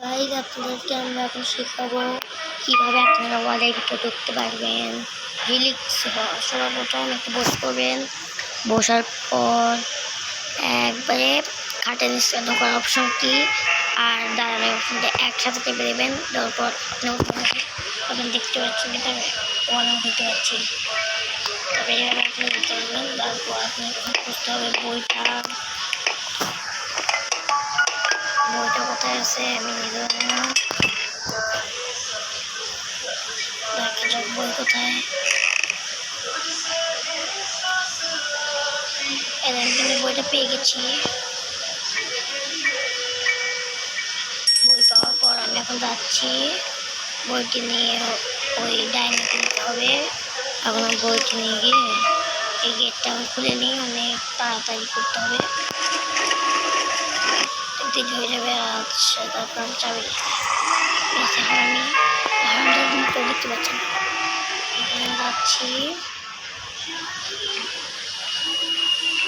Guys আপনাদেরকে আমরা এখন শেখাবো কীভাবে আপনারা ওয়ালের ভিতরে ঢুকতে পারবেন। হেলিক্স সর্বপ্রথম একটু বসে করবেন, বসার পর একবারে খাটের নিচে ঢোকার অপশনটি আর দাঁড়ানোর অপশনটি একসাথে চেপে দেবেন। দেওয়ার পর আপনি দেখতে পাচ্ছেন এটা ওয়ালের দিতে পারছি। তবে এইভাবে আপনি দিতে পারবেন। তারপর আপনি খুঁজতে হবে বইটা কোথায় আছে আমি নিজেও দেখা যাক বই কোথায়। আমি বইটা পেয়ে গেছি। বই পাওয়ার পর আমি এখন যাচ্ছি বইটি নিয়ে ওই ডাইনিং নিতে হবে। এখন বইটি নিয়ে গিয়ে এই গেটটা খুলে নিয়ে অনেক তাড়াতাড়ি করতে হবে, দেরি হয়ে যাবে। আচ্ছা তারপর চাবি দেখতে পাচ্ছেন এখানে যাচ্ছি।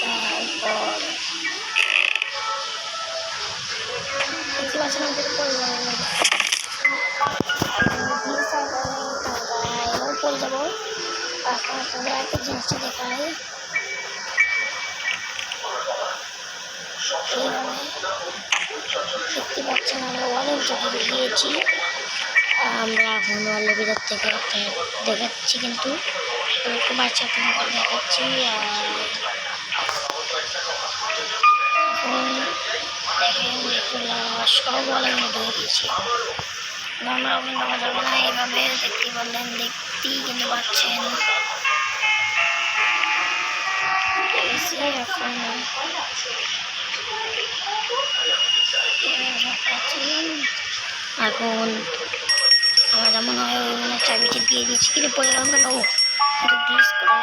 তারপর দেখতে পাচ্ছেন পড়ে যাবো। এখন আপনাদের একটা জিনিসটা দেখায়, দেখতে পাচ্ছেন আমরা ওয়ালের ভিতরে গিয়েছি। আমরা এখন ওয়ালের ভিতর থেকে দেখাচ্ছি, কিন্তু এরকম আছে আপনাদের দেখাচ্ছি। আর এখন দেখেন সব ওয়ালের মধ্যে ঢুকে গিয়েছি। আমরা ওখানে ঢোকা যাবে না, এইভাবে দেখতে পারলেন, দেখতেই কিন্তু পাচ্ছেন। এখন এখন আমার মনে হয় ওই মনে চাবিটি দিয়ে দিচ্ছি, কিন্তু পরে গেলাম কেন গ্লিচ করে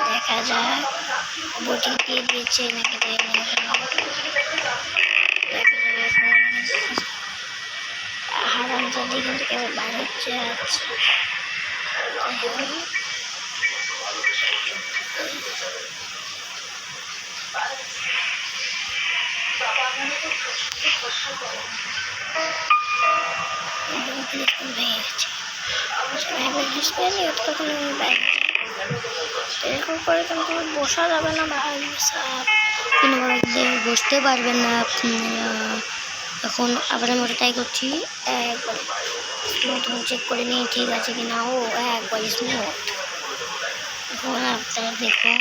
দেখা যায় বইটি দিয়ে দিয়েছে নাকি হারাম জাদি কিন্তু কেউ বার হচ্ছে। আচ্ছা এরকম করে কিন্তু বসা যাবে না, কোনোভাবে বসতে পারবেন না আপনি। এখন আবার আমরা ট্রাই করছি, একবার স্মুথ চেক করে নিয়ে ঠিক আছে কিনা। ও একবার স্মুথ। এখন আপনারা দেখুন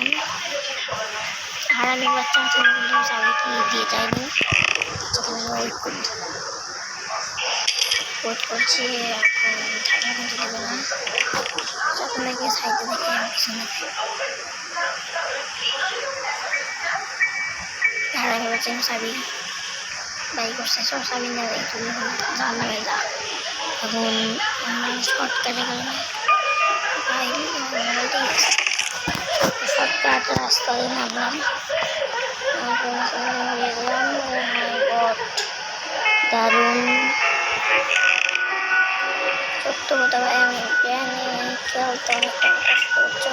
হারামি বাচ্চা চাবি দিয়ে যায়নি, ওয়েট করছি। এখন থাকা কিন্তু দেবে না, আপনাকে সাইডে দেখে পিছনে হারামি বাচ্চা চাবি বাই করছে, সব চাবি না তুমি জানা হয়ে যা। এখন আমরা শর্টকাটে গেলাম, শর্টকাট রাস্তা দিয়ে নামলাম। দারুণ সত্য কথা ভাই, আমি প্ল্যানে খেলতে অনেকটা কষ্ট হচ্ছে।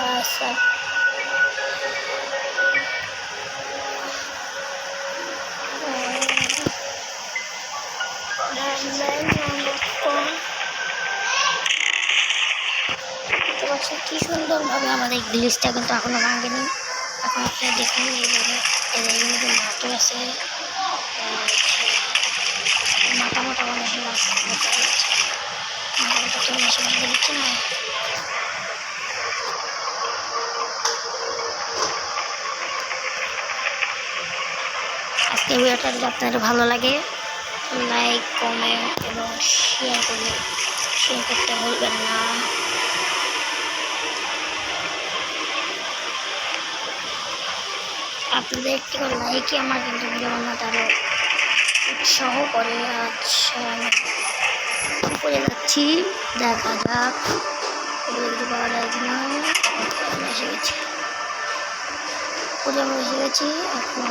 আচ্ছা কি সুন্দরভাবে আমাদের গ্লিচটা কিন্তু এখনো ভাঙেনি। এখন আপনি দেখুন এইভাবে নাটক আছে, মাথা মোটা মানুষের মাথা তো বেশি ভাঙে দিচ্ছে না। আজকে ভিডিওটা যদি আপনাদের ভালো লাগে লাইক কমেন্ট এবং শেয়ার করতে ভুলবেন না। আপনাদের একটি লাইকই আমার কিন্তু ভিডিও বানাতে আরও উৎসাহ করে। আচ্ছা আমি করে যাচ্ছি, দেখা যাক কিছু পাওয়া যায় কিনা। এসে গেছি, আমি এসে গেছি। এখন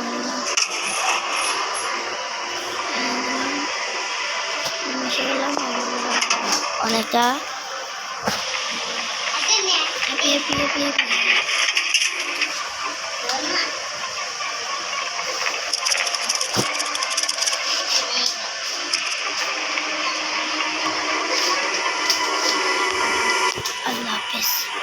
এসে গেলাম অনেকটা হাফিজ।